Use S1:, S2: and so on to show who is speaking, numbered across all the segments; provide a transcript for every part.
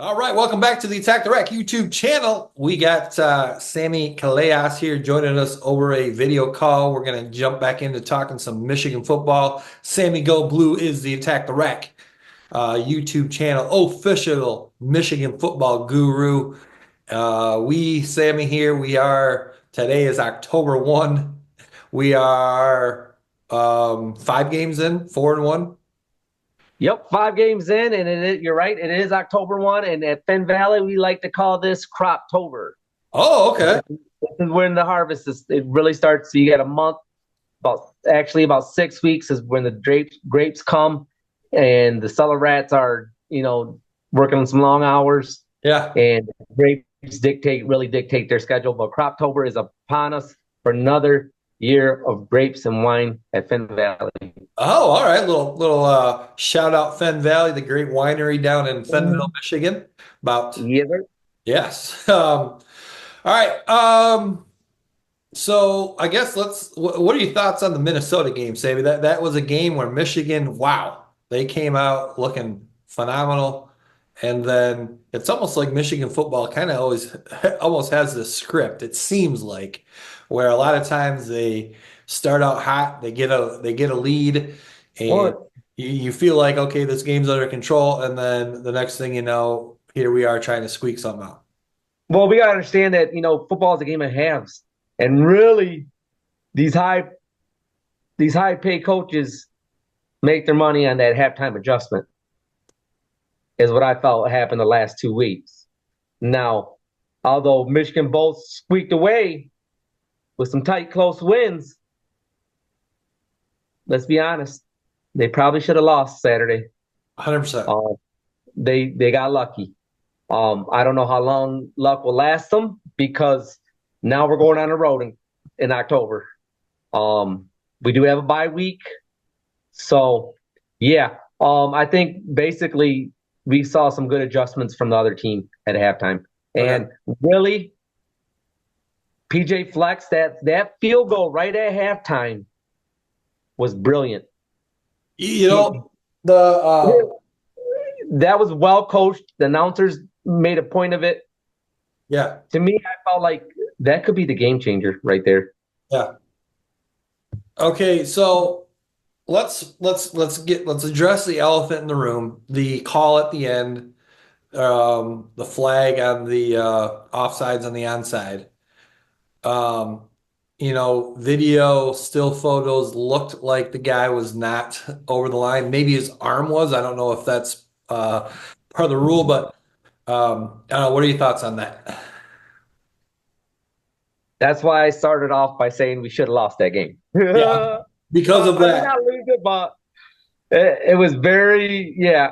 S1: All right, welcome back to the Attack the Rack YouTube channel. We got Sammy Callejas here joining us over a video call. We're going to jump back into talking some Michigan football. Sammy Go Blue is the Attack the Rack YouTube channel, official Michigan football guru. Sammy here, today is October 1. We are 5 games in, 4-1.
S2: Yep, 5 games in, and you're right. It is October 1, and at Fenn Valley, we like to call this Croptober.
S1: Oh, okay.
S2: This is when the harvest it really starts. So you got a month, about 6 weeks is when the grapes come, and the cellar rats are working on some long hours,
S1: Yeah.
S2: and grapes really dictate their schedule. But Croptober is upon us for another year of grapes and wine at Fenn Valley.
S1: Oh, all right. Little shout out Fenn Valley, the great winery down in Fennville, Michigan. About
S2: Yeah,
S1: yes. All right. So I guess what are your thoughts on the Minnesota game, Sammy? That was a game where Michigan, wow, they came out looking phenomenal. And then it's almost like Michigan football kind of always almost has this script, it seems like, where a lot of times they start out hot, they get a lead, and
S2: well,
S1: you feel like, okay, this game's under control, and then the next thing you know, here we are trying to squeak something out.
S2: Well, we gotta understand that football is a game of halves, and really, these high these high paid coaches make their money on that halftime adjustment. Is what I felt happened the last 2 weeks. Now, although Michigan both squeaked away with some tight, close wins, let's be honest, they probably should have lost Saturday.
S1: 100%.
S2: Uh, they got lucky. I don't know how long luck will last them because now we're going on the road in October. We do have a bye week. So, yeah, I think basically we saw some good adjustments from the other team at halftime.
S1: Okay.
S2: And really, PJ Flex, that field goal right at halftime was brilliant.
S1: You
S2: He,
S1: know, the
S2: that was well coached. The announcers made a point of it.
S1: yeah,
S2: To me, I felt like that could be the game changer right there.
S1: yeah. Okay, so let's address the elephant in the room, the call at the end, the flag on the offsides on the onside. Um, video, still photos looked like the guy was not over the line. Maybe his arm was. I don't know if that's part of the rule, but I don't know. What are your thoughts on that?
S2: That's why I started off by saying we should have lost that game.
S1: Yeah, because of
S2: I mean,
S1: that.
S2: not lose it, but it was very, yeah.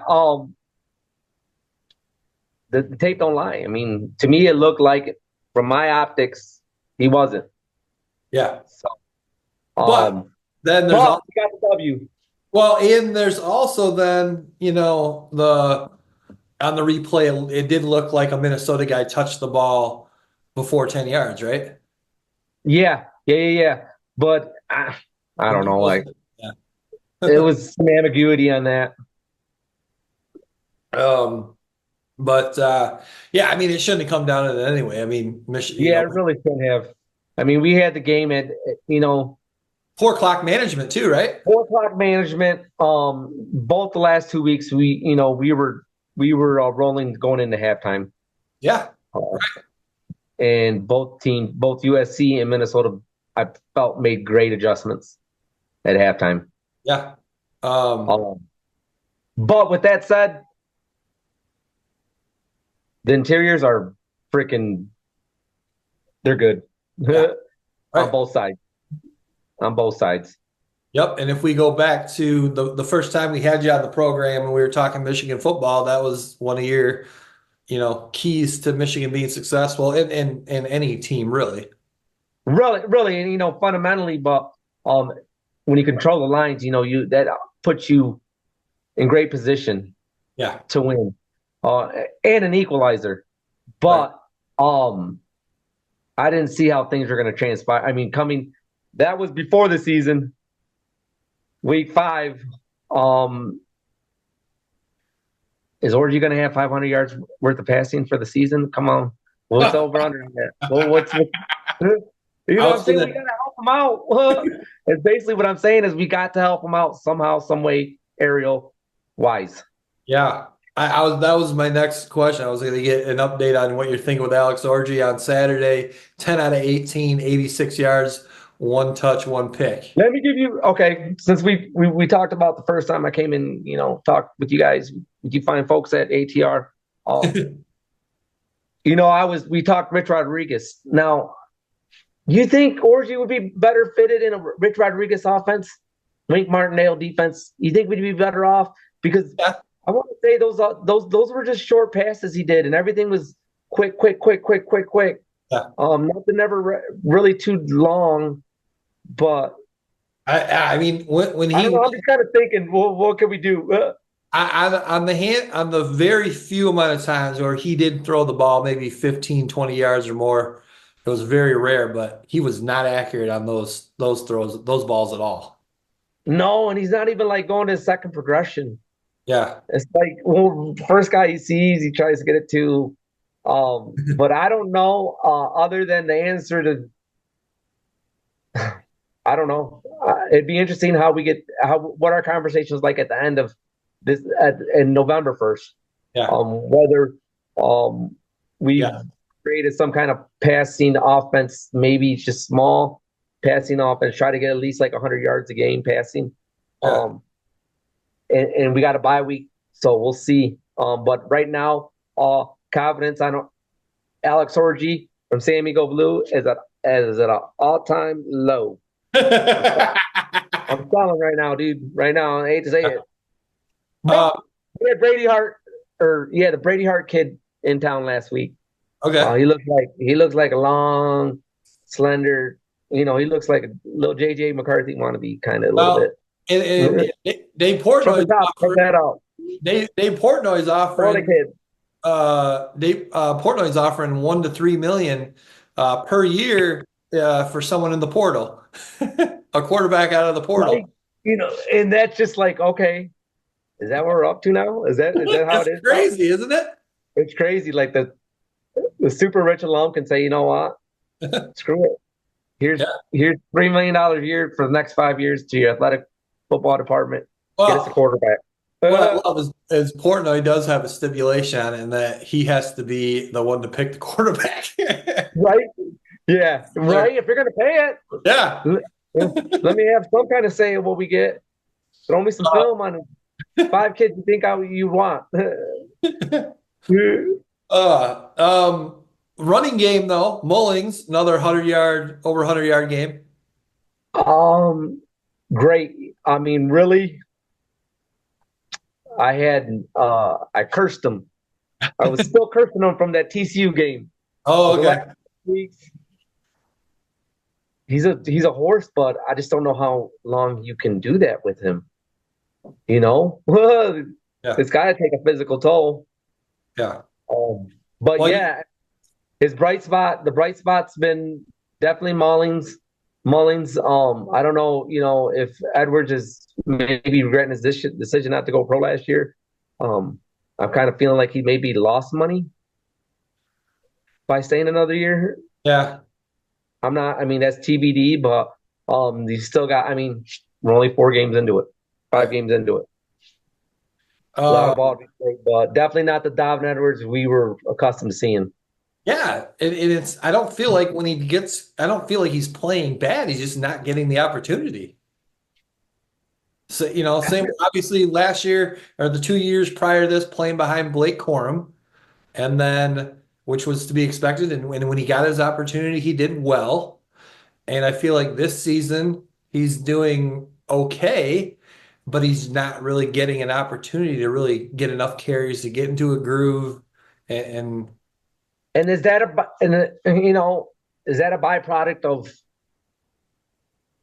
S2: The tape don't lie. I mean, to me, it looked like, from my optics, he wasn't.
S1: Yeah,
S2: So,
S1: but then there's
S2: but
S1: all
S2: we got the W.
S1: well, and there's also then the on the replay, it did look like a Minnesota guy touched the ball before 10 yards, right?
S2: Yeah. But I don't know. Like,
S1: Yeah.
S2: it was some ambiguity on that.
S1: Um, but yeah, I mean, it shouldn't have come down to that anyway. I mean, Michigan,
S2: Yeah, it really shouldn't have. I mean, we had the game at you know
S1: poor clock management too, right?
S2: 4 o'clock management. Both the last 2 weeks, we were rolling going into halftime.
S1: Yeah,
S2: Uh, and both teams, both USC and Minnesota, I felt made great adjustments at halftime.
S1: yeah. Um,
S2: Um, but with that said, the interiors are freaking, they're good
S1: yeah,
S2: on
S1: right.
S2: both sides. On both sides.
S1: Yep. And if we go back to the first time we had you on the program and we were talking Michigan football, that was one of your, keys to Michigan being successful in any team, really.
S2: Really, and fundamentally, but when you control the lines, you that puts you in great position
S1: Yeah,
S2: to win, uh, and an equalizer.
S1: right.
S2: But I didn't see how things were going to transpire. I mean, that was before the season, week 5. Is Orgy going to have 500 yards worth of passing for the season? Come on. What's over under on that? Well, you know
S1: I
S2: what I'm
S1: was
S2: saying? We
S1: gonna,
S2: got to help them out. It's basically what I'm saying is we got to help them out somehow, some way, aerial wise.
S1: yeah. I was that was my next question. I was going to get an update on what you're thinking with Alex Orgy on Saturday. 10 out of 18, 86 yards, one touch, one pick.
S2: Let me give you okay. Since we talked about the first time I came in, talked with you guys, with you fine folks at ATR. Um, we talked Rich Rodriguez. Now, you think Orgy would be better fitted in a Rich Rodriguez offense, Wink Martindale defense? You think we'd be better off? Because
S1: Yeah.
S2: I want to say those were just short passes he did, and everything was quick, quick, quick, quick, quick, quick.
S1: Yeah.
S2: Nothing ever really too long, but
S1: I mean, when
S2: I
S1: he
S2: don't know. I'm just kind of thinking, well, what can we do?
S1: on the very few amount of times where he did throw the ball maybe 15, 20 yards or more, it was very rare, but he was not accurate on those throws, those balls at all.
S2: No, and he's not even like going to his second progression.
S1: Yeah.
S2: It's like, well, first guy he sees, he tries to get it to. But I don't know. Other than the answer to, I don't know. It'd be interesting how what our conversation is like at the end of this in November 1st.
S1: Yeah.
S2: Whether we've
S1: Yeah.
S2: created some kind of passing offense, maybe just small passing offense, try to get at least like 100 yards a game passing.
S1: Yeah.
S2: And we got a bye week, so we'll see. But right now, confidence on Alex Orgy from Sammy Go Blue is at an all-time low. I'm selling right now, dude. Right now, I hate to say it.
S1: Uh,
S2: We had the Brady Hart kid in town last week.
S1: okay.
S2: He looks like a long, slender. He looks like a little JJ McCarthy wannabe, kind of a little
S1: Well,
S2: bit.
S1: Dave
S2: From
S1: Portnoy
S2: the
S1: is
S2: top, check
S1: offering,
S2: that out.
S1: Dave Portnoy is
S2: Florida
S1: offering
S2: kid.
S1: Portnoy's offering 1 to 3 million per year for someone in the portal, a quarterback out of the
S2: Like,
S1: portal.
S2: and that's just like, okay, is that what we're up to now? Is that how it
S1: It's
S2: is now?
S1: crazy, isn't it?
S2: It's crazy. Like the super rich alum can say, you know what? Screw it. Here's
S1: Yeah.
S2: here's $3 million a year for the next 5 years to your athletic football department. Get us a
S1: Well,
S2: quarterback.
S1: what I love is Portnoy does have a stipulation on it, and that he has to be the one to pick the quarterback.
S2: Right? Yeah, right. If you're gonna pay
S1: Yeah.
S2: it, let me have some kind of say in what we get. Throw me some film on 5 kids you think you want.
S1: Uh, um, Running game though, Mullings, another 100 yard, over 100 yard game.
S2: um, Great. I mean, really, I cursed him. I was still cursing him from that TCU game.
S1: Oh,
S2: The
S1: okay.
S2: last weeks. He's a horse, but I just don't know how long you can do that with him.
S1: Yeah.
S2: It's got to take a physical toll.
S1: Yeah.
S2: But
S1: Well,
S2: yeah, the bright spot's been definitely Mullings. Mullings. I don't know, if Edwards is maybe regretting his decision not to go pro last year. I'm kind of feeling like he maybe lost money by staying another year.
S1: yeah.
S2: I'm not. I mean, that's TBD, but he's still got. I mean, we're only 4 games into it, 5 games into it. A lot
S1: Uh,
S2: of ball, to be played, but definitely not the Dobbin Edwards we were accustomed to seeing.
S1: yeah. It's, I don't feel like I don't feel like he's playing bad. He's just not getting the opportunity. So, same, obviously last year or the 2 years prior to this playing behind Blake Corum, and then, which was to be expected. And when he got his opportunity, he did well. And I feel like this season he's doing okay, but he's not really getting an opportunity to really get enough carries to get into a groove. And
S2: And is that is that a byproduct of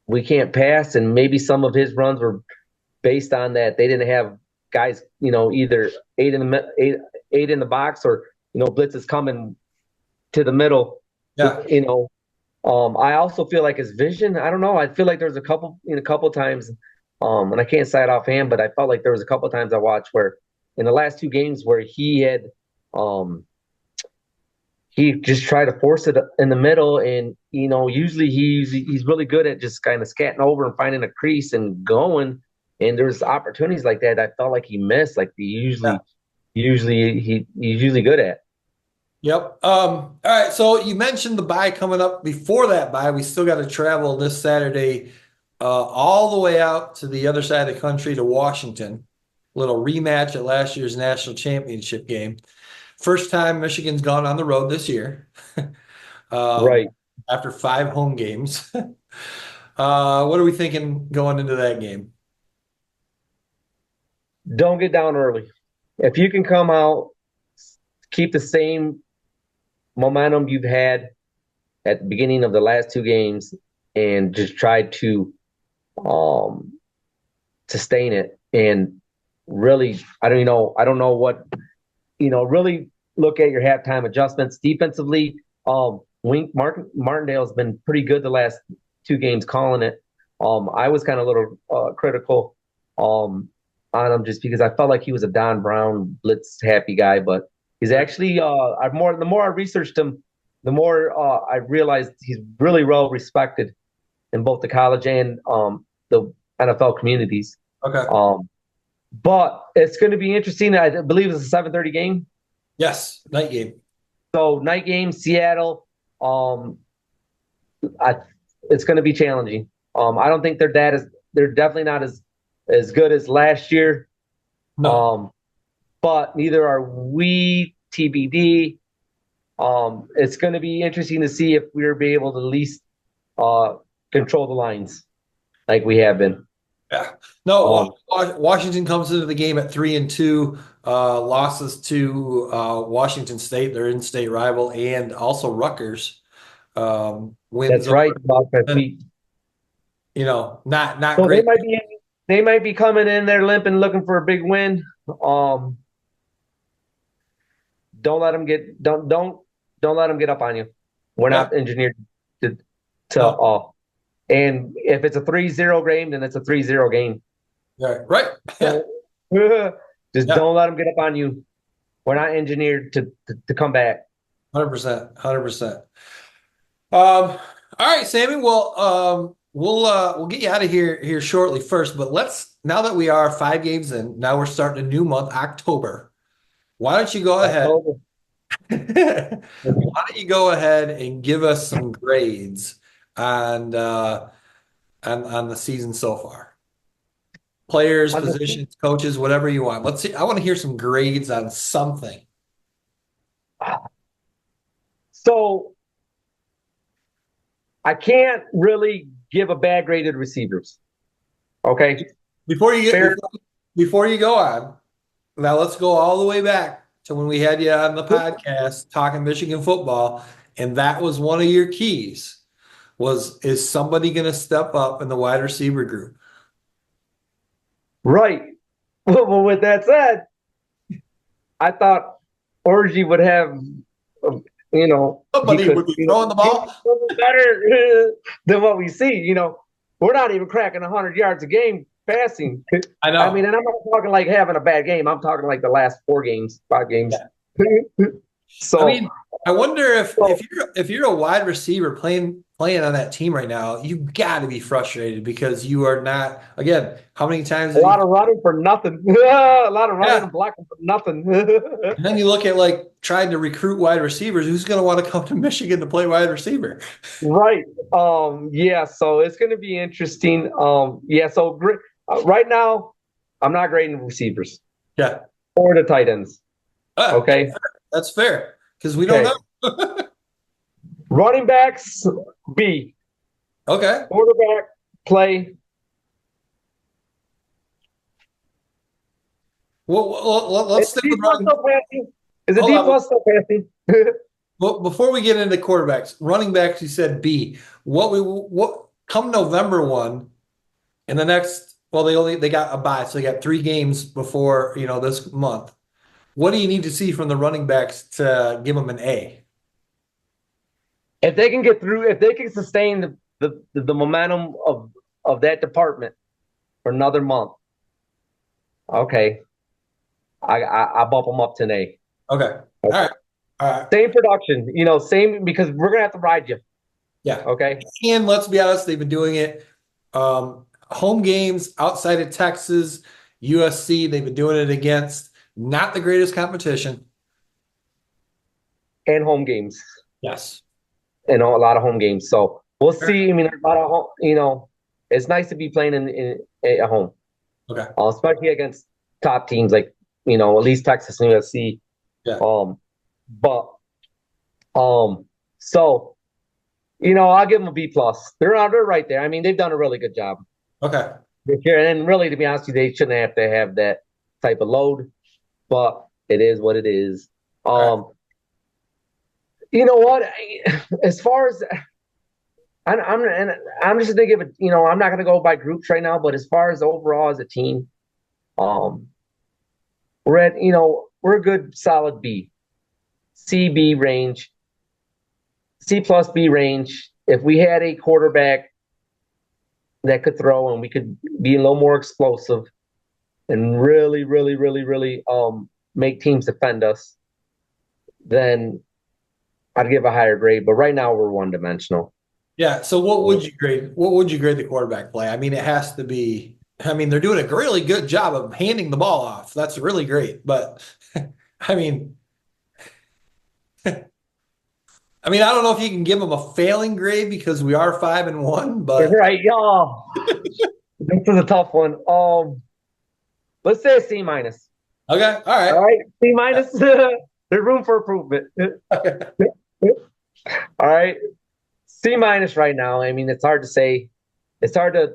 S2: we can't pass, and maybe some of his runs were based on that they didn't have guys, either eight in the box or blitz is coming to the middle.
S1: yeah,
S2: I also feel like his vision. I don't know. I feel like there was a couple times, and I can't say it offhand, but I felt like there was a couple times I watched where in the last two games where he just tried to force it in the middle, and usually he's really good at just kind of scatting over and finding a crease and going. And there's opportunities like that I felt like he missed, like
S1: Yeah.
S2: he's usually good at.
S1: Yep. All right. So you mentioned the bye coming up. Before that bye, we still got to travel this Saturday, all the way out to the other side of the country to Washington. Little rematch at last year's national championship game. First time Michigan's gone on the road this year, um,
S2: Right.
S1: after 5 home games. What are we thinking going into that game?
S2: Don't get down early. If you can come out, keep the same momentum you've had at the beginning of the last two games, and just try to um, sustain it. And really, I don't know what, really look at your halftime adjustments defensively. Martindale's been pretty good the last two games calling it. I was kind of a little critical on him just because I felt like he was a Don Brown blitz happy guy, but he's actually the more I researched him, the more I realized he's really well respected in both the college and the NFL communities.
S1: Okay.
S2: But it's going to be interesting. I believe it's a 7:30 game.
S1: Yes, night game.
S2: So night game, Seattle. Um, I, it's going to be challenging. I don't think they're definitely not as good as last year.
S1: No.
S2: But neither are we. TBD. It's going to be interesting to see if we'll be able to at least control the lines like we have been.
S1: Yeah. No,
S2: Um,
S1: Washington comes into the game at 3-2, losses to Washington State, their in-state rival, and also Rutgers. Wins
S2: that's
S1: over,
S2: right. We,
S1: not
S2: so
S1: great.
S2: they might be coming in there limping, looking for a big win. Don't let them get don't let them get up on you. We're
S1: Yeah.
S2: not engineered to
S1: No.
S2: and if it's a 3-0 game, then it's a 3-0 game.
S1: Yeah. Right. Yeah.
S2: Just
S1: Yeah.
S2: don't let them get up on you. We're not engineered to come back.
S1: 100%. 100%. All right, Sammy. Well, we'll get you out of here shortly first, but now that we are 5 games in, now we're starting a new month, October. Why don't you go ahead? Why don't you go ahead and give us some grades on on the season so far? Players, positions, coaches, whatever you want. Let's see. I want to hear some grades on something.
S2: So I can't really give a bad grade to the receivers. Okay.
S1: Before you get
S2: Fair.
S1: before you go on, now let's go all the way back to when we had you on the podcast talking Michigan football, and that was one of your keys. Is somebody going to step up in the wide receiver group?
S2: Right. Well, with that said, I thought Orgy would have,
S1: Somebody would be throwing the ball.
S2: better than what we see. We're not even cracking 100 yards a game passing.
S1: I know.
S2: I mean, and I'm not talking like having a bad game. I'm talking like the last 5 games.
S1: Yeah.
S2: So,
S1: I mean, I wonder if you're a wide receiver playing on that team right now, you got to be frustrated because you are not. Again, how many times?
S2: A lot of running for nothing. A lot of running and blocking for nothing.
S1: And then you look at like trying to recruit wide receivers. Who's going to want to come to Michigan to play wide receiver?
S2: Right. Yeah. So it's going to be interesting. Yeah. So right now, I'm not grading receivers.
S1: Yeah.
S2: Or the tight ends. Okay.
S1: That's fair because we don't know.
S2: Running backs, B.
S1: Okay.
S2: Quarterback, play.
S1: Well, let's stick with running.
S2: Is it D plus still passing?
S1: Well, before we get into quarterbacks, running backs, you said B. What come November 1, and the next? Well, they got a bye, so they got 3 games before this month. What do you need to see from the running backs to give them an A?
S2: If they can get through, if they can sustain the momentum of that department for another month, okay. I bump them up to an A.
S1: Okay. All right. All right.
S2: Same production, same because we're gonna have to ride you.
S1: Yeah.
S2: Okay.
S1: And let's be honest, they've been doing it. Home games outside of Texas, USC, they've been doing it against not the greatest competition.
S2: And home games.
S1: Yes.
S2: A lot of home games. So we'll see. I mean, a lot of home, it's nice to be playing in at home.
S1: Okay.
S2: Especially against top teams like, at least Texas and USC.
S1: Yeah.
S2: But so I'll give them a B plus. They're right there. I mean, they've done a really good job
S1: Okay.
S2: this year. And really, to be honest with you, they shouldn't have to have that type of load, but it is what it is. You know what? As far as I'm just gonna give it. I'm not gonna go by groups right now, but as far as overall as a team, we're at we're a good solid B, C B range, C plus B range. If we had a quarterback that could throw and we could be a little more explosive and really, really, really, really make teams defend us, then I'd give a higher grade. But right now we're one dimensional.
S1: Yeah. So what would you grade? What would you grade the quarterback play? I mean, it has to be. I mean, they're doing a really good job of handing the ball off. That's really great. But I mean, I don't know if you can give them a failing grade because we are 5-1, but
S2: right, y'all. This is a tough one. Let's say a C minus.
S1: Okay, all right.
S2: All right, C minus. There's room for improvement.
S1: Okay.
S2: All right, C minus right now. I mean, it's hard to say. It's hard to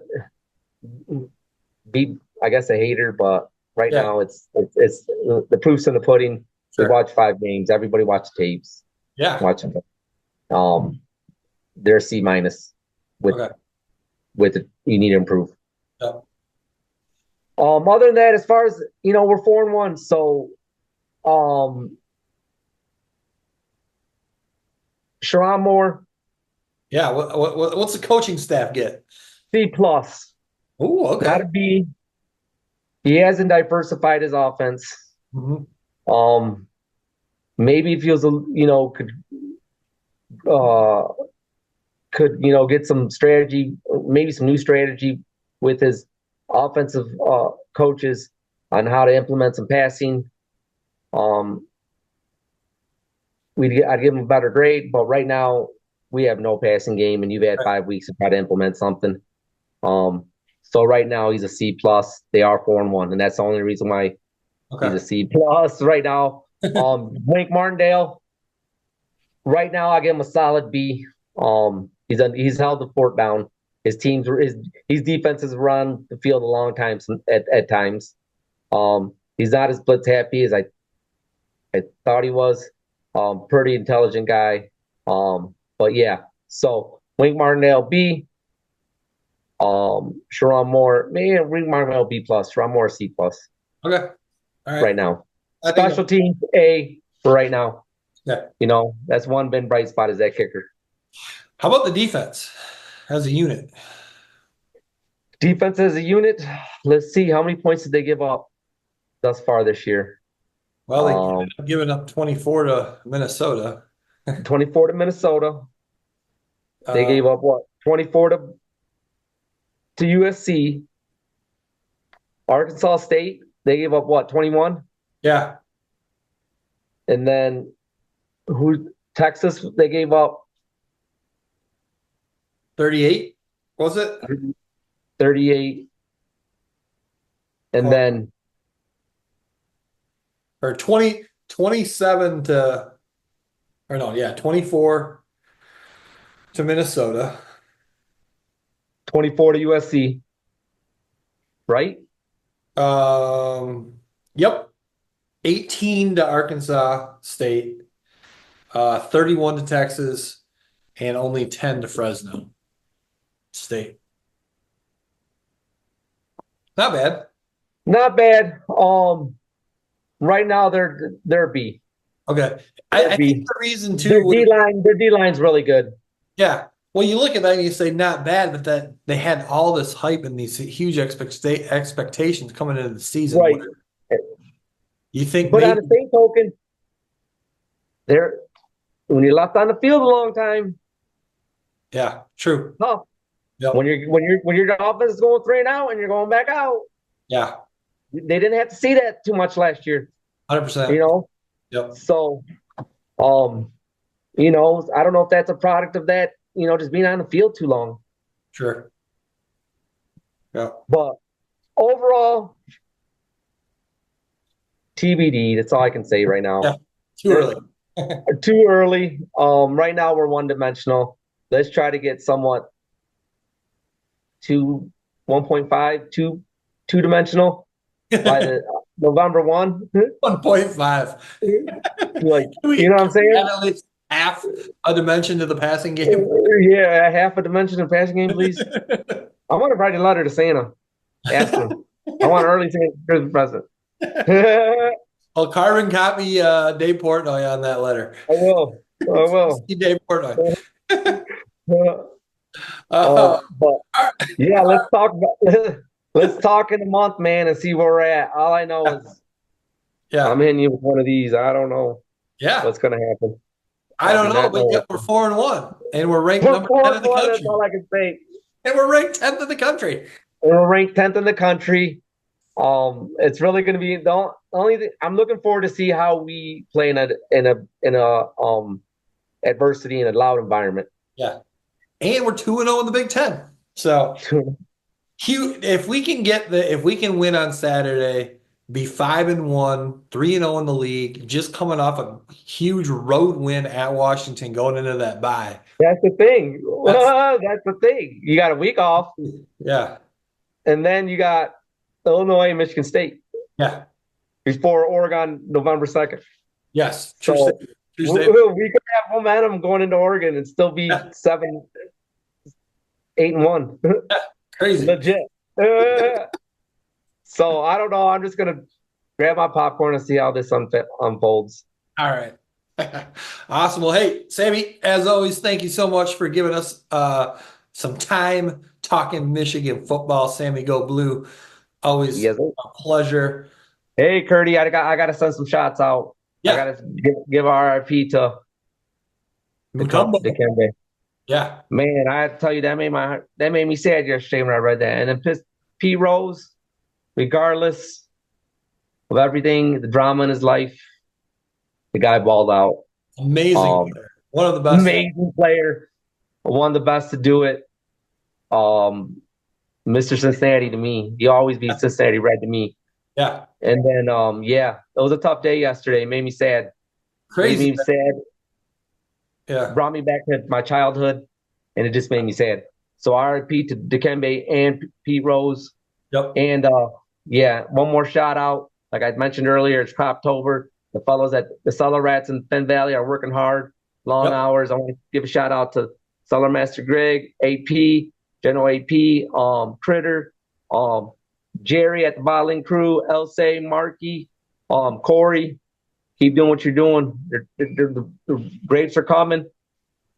S2: be, I guess, a hater, but right now it's the proof's in the pudding.
S1: Sure.
S2: We watch 5 games. Everybody watch tapes.
S1: Yeah.
S2: Watch them. They're C minus with it. You need to improve.
S1: Yeah.
S2: Other than that, as far as we're 4-1, so Sharon Moore.
S1: Yeah. What's the coaching staff get?
S2: C plus.
S1: Oh, okay.
S2: Gotta be. He hasn't diversified his offense.
S1: Mm-hmm.
S2: Maybe he feels could get some strategy, maybe some new strategy with his offensive coaches on how to implement some passing. I'd give him a better grade, but right now we have no passing game, and you've had 5 weeks to try to implement something. So right now he's a C plus. They are 4-1, and that's the only reason why he's a C plus right now. Wink Martindale. Right now, I give him a solid B. He's held the fort down. His defenses run the field a long time at times. He's not as blitz happy as I thought he was. Pretty intelligent guy. But yeah. So Wink Martindale B. Sharon Moore, man, Wink Martindale B plus. Sharon Moore C plus.
S1: Okay. All right.
S2: Right now. Special teams A for right now.
S1: Yeah.
S2: That's one been bright spot is that kicker.
S1: How about the defense as a unit?
S2: Defense as a unit, let's see. How many points did they give up thus far this year?
S1: Well, they've given up 24 to Minnesota.
S2: 24 to Minnesota. They gave up what? 24 to USC. Arkansas State, they gave up what? 21?
S1: Yeah.
S2: And then Texas, they gave up
S1: 38, was it?
S2: 38. And then
S1: or 27 to, or no, yeah, 24 to Minnesota.
S2: 24 to USC. Right?
S1: Yep. 18 to Arkansas State, 31 to Texas, and only 10 to Fresno State. Not bad.
S2: Not bad. Right now they're B.
S1: Okay. I think the reason too
S2: their D line's really good.
S1: Yeah. Well, you look at that and you say not bad, but that they had all this hype and these huge expectations coming into the season.
S2: Right.
S1: You think
S2: But on
S1: maybe?
S2: the same token, there when you're left on the field a long time,
S1: Yeah, true.
S2: tough.
S1: Yep.
S2: When your offense is going 3 and out and you're going back out,
S1: Yeah,
S2: they didn't have to see that too much last year,
S1: 100%.
S2: you know.
S1: Yep.
S2: So, I don't know if that's a product of that, just being on the field too long.
S1: Sure. Yeah.
S2: But overall, TBD. That's all I can say right
S1: Yeah.
S2: now.
S1: Too early.
S2: Too early. Right now we're one dimensional. Let's try to get somewhat to 1.5, two dimensional by the November 1.
S1: 1.5.
S2: Like,
S1: Can we
S2: you know what I'm
S1: add
S2: saying?
S1: at least half a dimension to the passing game?
S2: Yeah, half a dimension in passing game, please. I want to write a letter to Santa asking him. I want early Santa Christmas present. I
S1: I'll carbon copy Dave Portnoy on that letter.
S2: will. I will.
S1: See Dave Portnoy.
S2: Uh,
S1: Uh,
S2: but yeah, let's talk about let's talk in a month, man, and see where we're at. All I know is
S1: yeah.
S2: I'm hitting you with one of these. I don't know
S1: Yeah.
S2: what's gonna happen.
S1: I
S2: I do
S1: don't know,
S2: not
S1: but
S2: know.
S1: yet we're 4-1, and we're ranked
S2: We're
S1: number 10
S2: four
S1: in the
S2: and one. That's
S1: country.
S2: all I can say.
S1: And we're ranked 10th in the country.
S2: We're ranked 10th in the country. It's really going to be the only thing I'm looking forward to see how we play in a adversity in a loud environment.
S1: Yeah. And we're 2-0 in the Big Ten. So if we can win on Saturday, be 5-1, 3-0 in the league, just coming off a huge road win at Washington going into that bye.
S2: That's the thing.
S1: That's,
S2: That's the thing. You got a week off,
S1: yeah.
S2: and then you got Illinois and Michigan State
S1: Yeah.
S2: before Oregon November 2nd.
S1: Yes.
S2: So
S1: Tuesday.
S2: we could have momentum going into Oregon and still be 7, 8-1.
S1: Crazy.
S2: Legit. So I don't know. I'm just gonna grab my popcorn and see how this unfolds.
S1: All right. Awesome. Well, hey, Sammy, as always, thank you so much for giving us some time talking Michigan football. Sammy Go Blue. Always
S2: Yes.
S1: a pleasure.
S2: Hey, Curdy, I gotta send some shots out.
S1: Yeah.
S2: I gotta give RIP to
S1: Mutombo.
S2: Dikembe.
S1: Yeah.
S2: Man, I have to tell you that made me sad yesterday when I read that. And then P Rose, regardless of everything, the drama in his life, the guy balled out.
S1: Amazing player. One of the best.
S2: Amazing player. One of the best to do it. Mr. Cincinnati to me. He always be Cincinnati Red to me.
S1: Yeah.
S2: And then it was a tough day yesterday. It made me sad.
S1: Crazy.
S2: Made me sad.
S1: Yeah.
S2: Brought me back to my childhood, and it just made me sad. So RIP to Dikembe and Pete Rose.
S1: Yep.
S2: And one more shout out. Like I mentioned earlier, it's Croptober. The fellows at the Cellar Rats in Finn Valley are working hard, long hours. I want to give a shout out to Cellar Master Greg, AP, General AP, Critter, Jerry at the bottling crew, Elsay, Marky, Corey. Keep doing what you're doing. The grapes are coming,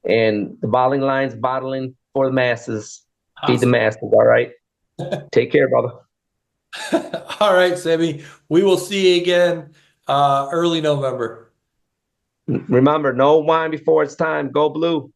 S2: and the bottling line's bottling for the masses. Awesome. Feed the masses, all right? Take care, brother.
S1: All right, Sammy. We will see you again early November.
S2: Remember, no wine before it's time. Go Blue.